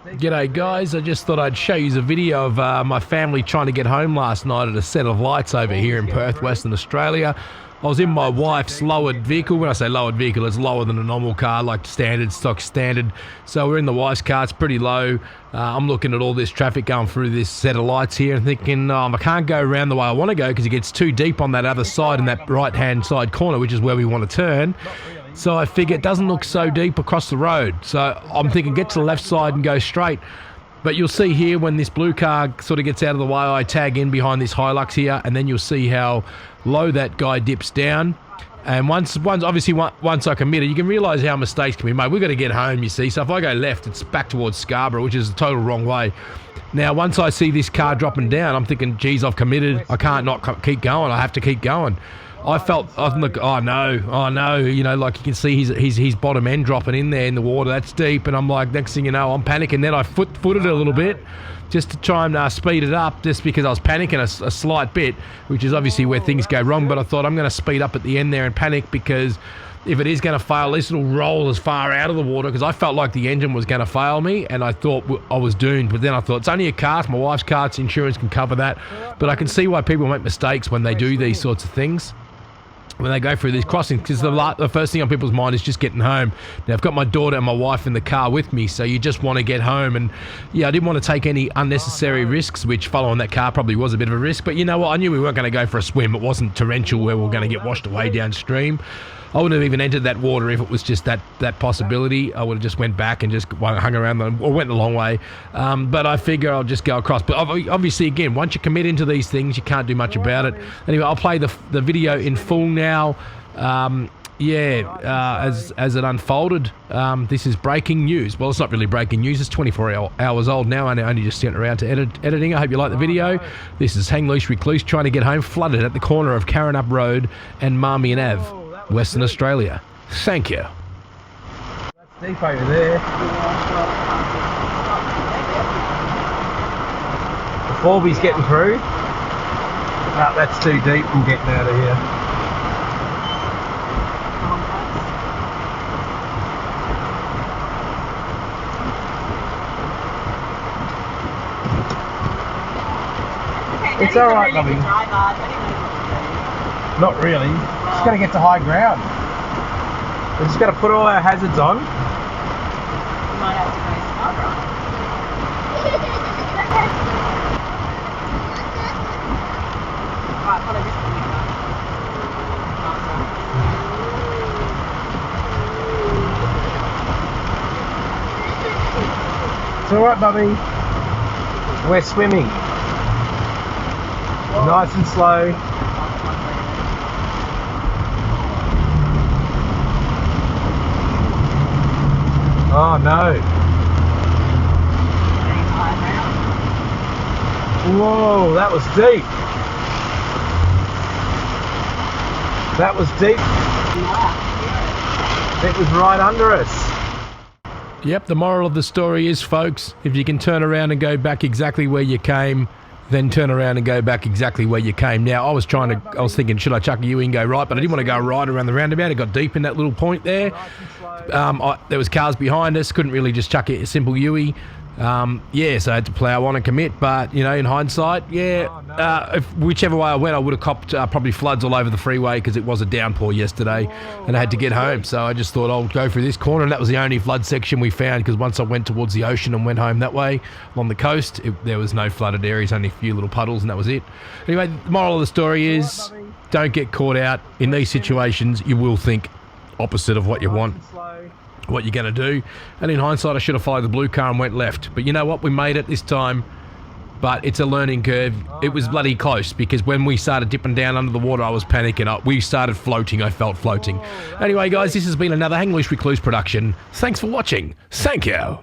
G'day guys, I just thought I'd show you a video of my family trying to get home last night at a set of lights over here in Perth, Western Australia. I was in my wife's lowered vehicle. When I say lowered vehicle, it's lower than a normal car, like standard, stock standard. So we're in the wife's car, it's pretty low. I'm looking at all this traffic going through this set of lights here and thinking, I can't go around the way I want to go because it gets too deep on that other side in that right-hand side corner, which is where we want to turn. So I figure it doesn't look so deep across the road. So I'm thinking get to the left side and go straight. But you'll see here when this blue car sort of gets out of the way, I tag in behind this Hilux here, and then you'll see how low that guy dips down. And once I commit it, you can realise how mistakes can be made. We've got to get home, you see. So if I go left, it's back towards Scarborough, which is the total wrong way. Now, once I see this car dropping down, I'm thinking, geez, I've committed. I can't not keep going. I have to keep going. I felt, oh no, you know, like you can see his bottom end dropping in there in the water. That's deep, and I'm like, next thing you know, I'm panicking. Then I footed it a little bit just to try and speed it up, just because I was panicking a slight bit, which is obviously where things go wrong. But I thought I'm going to speed up at the end there and panic, because if it is going to fail, at least it'll roll as far out of the water, because I felt like the engine was going to fail me, and I thought I was doomed. But then I thought, it's only a car, it's my wife's car, it's insurance can cover that. But I can see why people make mistakes when they do these sorts of things, when they go through these crossings, because the first thing on people's mind is just getting home. Now, I've got my daughter and my wife in the car with me, so you just want to get home. And yeah, I didn't want to take any unnecessary risks, which following that car probably was a bit of a risk. But you know what? I knew we weren't going to go for a swim. It wasn't torrential where we were going to get washed away downstream. I wouldn't have even entered that water if it was just that possibility. I would have just went back and just hung around or went the long way. But I figure I'll just go across. But obviously, again, once you commit into these things, you can't do much about it. Anyway, I'll play the video in full now. As it unfolded. This is breaking news. Well, it's not really breaking news. It's 24 hours old now, and I only just sent around to editing. I hope you like the video. This is Hang Loose Recluse trying to get home, flooded at the corner of Karrinyup Road and Marmion Ave, Western Australia. Thank you. That's deep over there. The Forby's getting through. No, that's too deep. I'm getting out of here. It's alright, lovey. Not really. Just got to get to high ground. We're just got to put all our hazards on. You might have to go Scarborough. Right, follow this one. It's alright, Bubby. We're swimming. Nice and slow. Oh no. Whoa, that was deep. That was deep. It was right under us. Yep, the moral of the story is, folks, if you can turn around and go back exactly where you came, then turn around and go back exactly where you came. Now, I was thinking, should I chuck a U-E and go right? But I didn't want to go right around the roundabout. It got deep in that little point there. There was cars behind us. Couldn't really just chuck a simple U-E. So I had to plough on and commit. But, you know, in hindsight, whichever way I went, I would have copped probably floods all over the freeway, because it was a downpour yesterday and I had to get home. So I just thought I'll go through this corner, and that was the only flood section we found, because once I went towards the ocean and went home that way along the coast, there was no flooded areas, only a few little puddles, and that was it. Anyway, the moral of the story is, don't get caught out. In these situations, you will think opposite of what you want, what you're going to do. And in hindsight, I should have followed the blue car and went left. But you know what? We made it this time. But it's a learning curve. It was bloody close, because when we started dipping down under the water, I was panicking. We started floating. I felt floating. Anyway, guys, this has been another Hang Loose Recluse production. Thanks for watching. Thank you.